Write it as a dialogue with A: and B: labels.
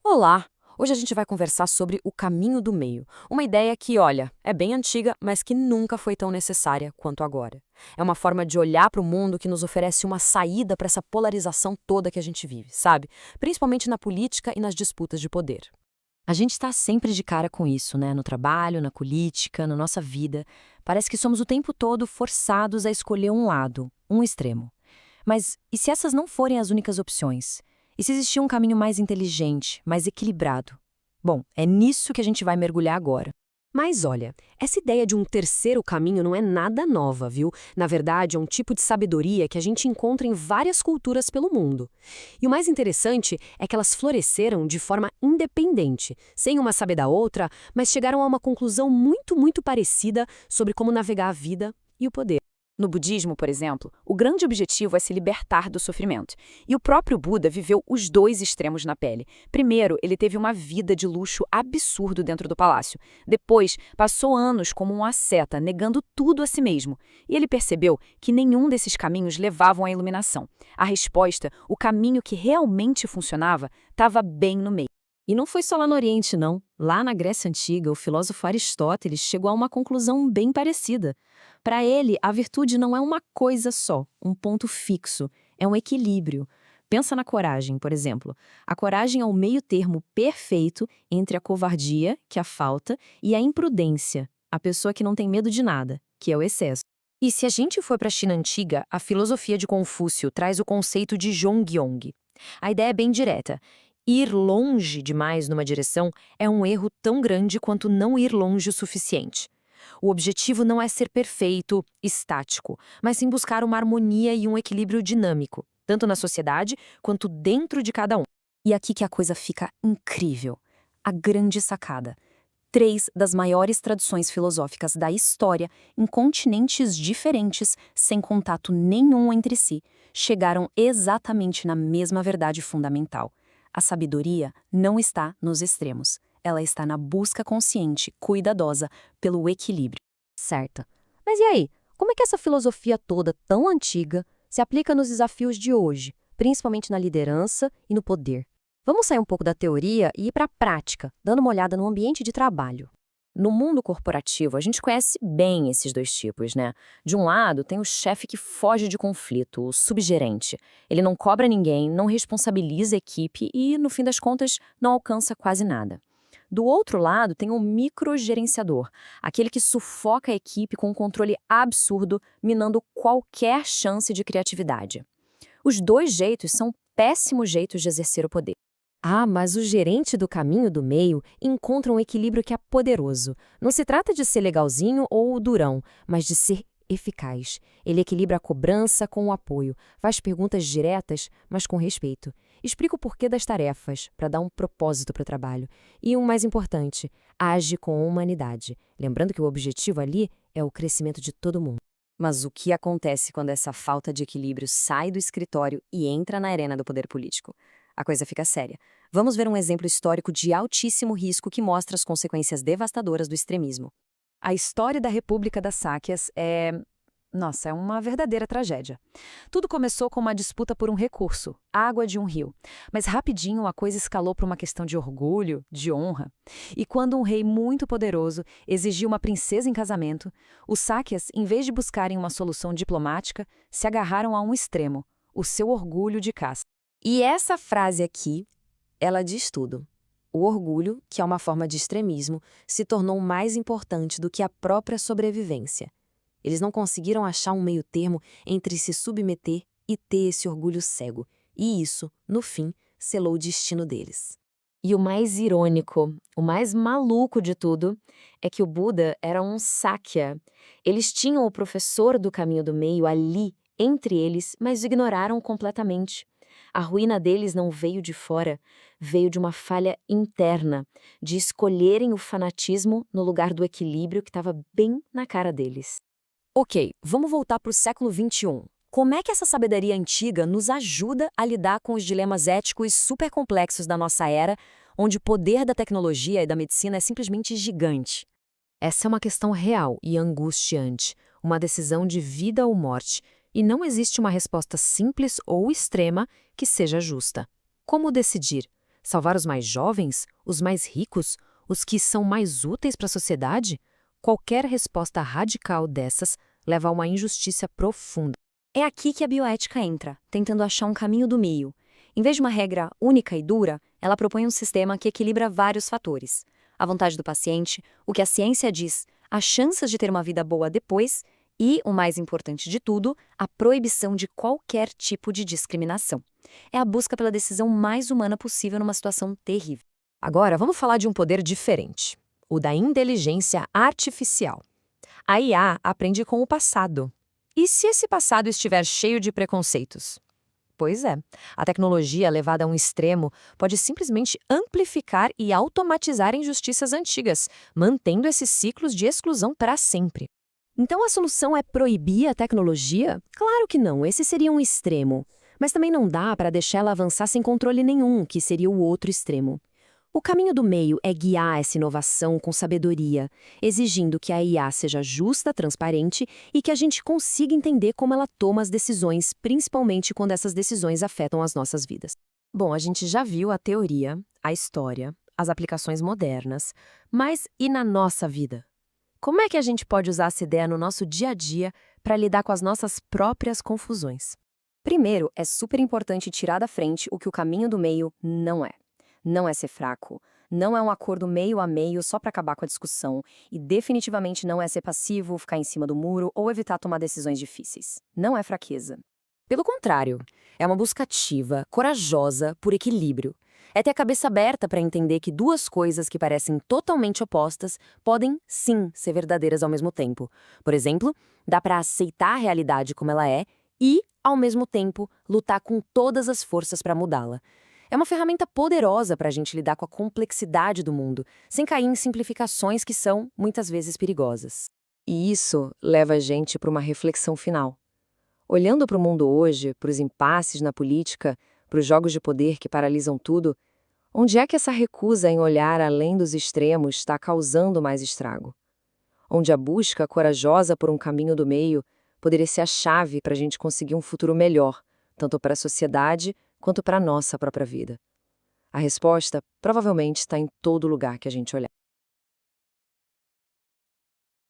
A: Olá! Hoje a gente vai conversar sobre o caminho do meio. Uma ideia que, olha, é bem antiga, mas que nunca foi tão necessária quanto agora. É uma forma de olhar para o mundo que nos oferece uma saída para essa polarização toda que a gente vive, sabe? Principalmente na política e nas disputas de poder. A gente está sempre de cara com isso, né? No trabalho, na política, na nossa vida. Parece que somos o tempo todo forçados a escolher um lado, um extremo. Mas e se essas não forem as únicas opções? E se existir um caminho mais inteligente, mais equilibrado? Bom, é nisso que a gente vai mergulhar agora.
B: Mas olha, essa ideia de um terceiro caminho não é nada nova, viu? Na verdade, é um tipo de sabedoria que a gente encontra em várias culturas pelo mundo. E o mais interessante é que elas floresceram de forma independente, sem uma saber da outra, mas chegaram a uma conclusão muito parecida sobre como navegar a vida e o poder.
C: No budismo, por exemplo, o grande objetivo é se libertar do sofrimento. E o próprio Buda viveu os dois extremos na pele. Primeiro, ele teve uma vida de luxo absurdo dentro do palácio. Depois, passou anos como um asceta, negando tudo a si mesmo. E ele percebeu que nenhum desses caminhos levavam à iluminação. A resposta, o caminho que realmente funcionava, estava bem no meio.
B: E não foi só lá no Oriente, não. Lá na Grécia Antiga, o filósofo Aristóteles chegou a uma conclusão bem parecida. Para ele, a virtude não é uma coisa só, um ponto fixo, é um equilíbrio. Pensa na coragem, por exemplo. A coragem é o meio-termo perfeito entre a covardia, que é a falta, e a imprudência, a pessoa que não tem medo de nada, que é o excesso.
A: E se a gente for para a China antiga, a filosofia de Confúcio traz o conceito de Zhongyong. A ideia é bem direta. Ir longe demais numa direção é um erro tão grande quanto não ir longe o suficiente. O objetivo não é ser perfeito, estático, mas sim buscar uma harmonia e um equilíbrio dinâmico, tanto na sociedade quanto dentro de cada um. E aqui que a coisa fica incrível. A grande sacada. 3 das maiores tradições filosóficas da história, em continentes diferentes, sem contato nenhum entre si, chegaram exatamente na mesma verdade fundamental. A sabedoria não está nos extremos. Ela está na busca consciente, cuidadosa, pelo equilíbrio. Certo. Mas e aí? Como é que essa filosofia toda, tão antiga, se aplica nos desafios de hoje, principalmente na liderança e no poder? Vamos sair um pouco da teoria e ir para a prática, dando uma olhada no ambiente de trabalho. No mundo corporativo, a gente conhece bem esses dois tipos, né? De um lado, tem o chefe que foge de conflito, o subgerente. Ele não cobra ninguém, não responsabiliza a equipe e, no fim das contas, não alcança quase nada. Do outro lado, tem o microgerenciador, aquele que sufoca a equipe com um controle absurdo, minando qualquer chance de criatividade. Os dois jeitos são péssimos jeitos de exercer o poder.
B: Ah, mas o gerente do caminho do meio encontra um equilíbrio que é poderoso. Não se trata de ser legalzinho ou durão, mas de ser eficaz. Ele equilibra a cobrança com o apoio, faz perguntas diretas, mas com respeito. Explica o porquê das tarefas, para dar um propósito para o trabalho. E o mais importante, age com humanidade, lembrando que o objetivo ali é o crescimento de todo mundo.
A: Mas o que acontece quando essa falta de equilíbrio sai do escritório e entra na arena do poder político? A coisa fica séria. Vamos ver um exemplo histórico de altíssimo risco que mostra as consequências devastadoras do extremismo. A história da República das Sáquias é uma verdadeira tragédia. Tudo começou com uma disputa por um recurso, água de um rio. Mas rapidinho a coisa escalou para uma questão de orgulho, de honra. E quando um rei muito poderoso exigiu uma princesa em casamento, os Sáquias, em vez de buscarem uma solução diplomática, se agarraram a um extremo, o seu orgulho de caça. E essa frase aqui, ela diz tudo. O orgulho, que é uma forma de extremismo, se tornou mais importante do que a própria sobrevivência. Eles não conseguiram achar um meio-termo entre se submeter e ter esse orgulho cego. E isso, no fim, selou o destino deles. E o mais irônico, o mais maluco de tudo, é que o Buda era um Sakya. Eles tinham o professor do caminho do meio ali, entre eles, mas ignoraram completamente. A ruína deles não veio de fora, veio de uma falha interna, de escolherem o fanatismo no lugar do equilíbrio que estava bem na cara deles. Ok, vamos voltar para o século XXI. Como é que essa sabedoria antiga nos ajuda a lidar com os dilemas éticos super complexos da nossa era, onde o poder da tecnologia e da medicina é simplesmente gigante? Essa é uma questão real e angustiante, uma decisão de vida ou morte, e não existe uma resposta simples ou extrema que seja justa. Como decidir?
B: Salvar os mais jovens? Os mais ricos? Os que são mais úteis para a sociedade? Qualquer resposta radical dessas leva a uma injustiça profunda.
A: É aqui que a bioética entra, tentando achar um caminho do meio. Em vez de uma regra única e dura, ela propõe um sistema que equilibra vários fatores. A vontade do paciente, o que a ciência diz, as chances de ter uma vida boa depois e, o mais importante de tudo, a proibição de qualquer tipo de discriminação. É a busca pela decisão mais humana possível numa situação terrível.
B: Agora, vamos falar de um poder diferente, o da inteligência artificial. A IA aprende com o passado. E se esse passado estiver cheio de preconceitos? Pois é, a tecnologia levada a um extremo pode simplesmente amplificar e automatizar injustiças antigas, mantendo esses ciclos de exclusão para sempre. Então a solução é proibir a tecnologia? Claro que não, esse seria um extremo. Mas também não dá para deixar ela avançar sem controle nenhum, que seria o outro extremo. O caminho do meio é guiar essa inovação com sabedoria, exigindo que a IA seja justa, transparente e que a gente consiga entender como ela toma as decisões, principalmente quando essas decisões afetam as nossas vidas. Bom, a gente já viu a teoria, a história, as aplicações modernas, mas e na nossa vida? Como é que a gente pode usar essa ideia no nosso dia a dia para lidar com as nossas próprias confusões?
A: Primeiro, é super importante tirar da frente o que o caminho do meio não é. Não é ser fraco, não é um acordo meio a meio só para acabar com a discussão e definitivamente não é ser passivo, ficar em cima do muro ou evitar tomar decisões difíceis. Não é fraqueza.
B: Pelo contrário, é uma busca ativa, corajosa, por equilíbrio. É ter a cabeça aberta para entender que duas coisas que parecem totalmente opostas podem, sim, ser verdadeiras ao mesmo tempo. Por exemplo, dá para aceitar a realidade como ela é e, ao mesmo tempo, lutar com todas as forças para mudá-la. É uma ferramenta poderosa para a gente lidar com a complexidade do mundo, sem cair em simplificações que são, muitas vezes, perigosas.
A: E isso leva a gente para uma reflexão final. Olhando para o mundo hoje, para os impasses na política, para os jogos de poder que paralisam tudo, onde é que essa recusa em olhar além dos extremos está causando mais estrago? Onde a busca corajosa por um caminho do meio poderia ser a chave para a gente conseguir um futuro melhor, tanto para a sociedade quanto para a nossa própria vida? A resposta provavelmente está em todo lugar que a gente olhar.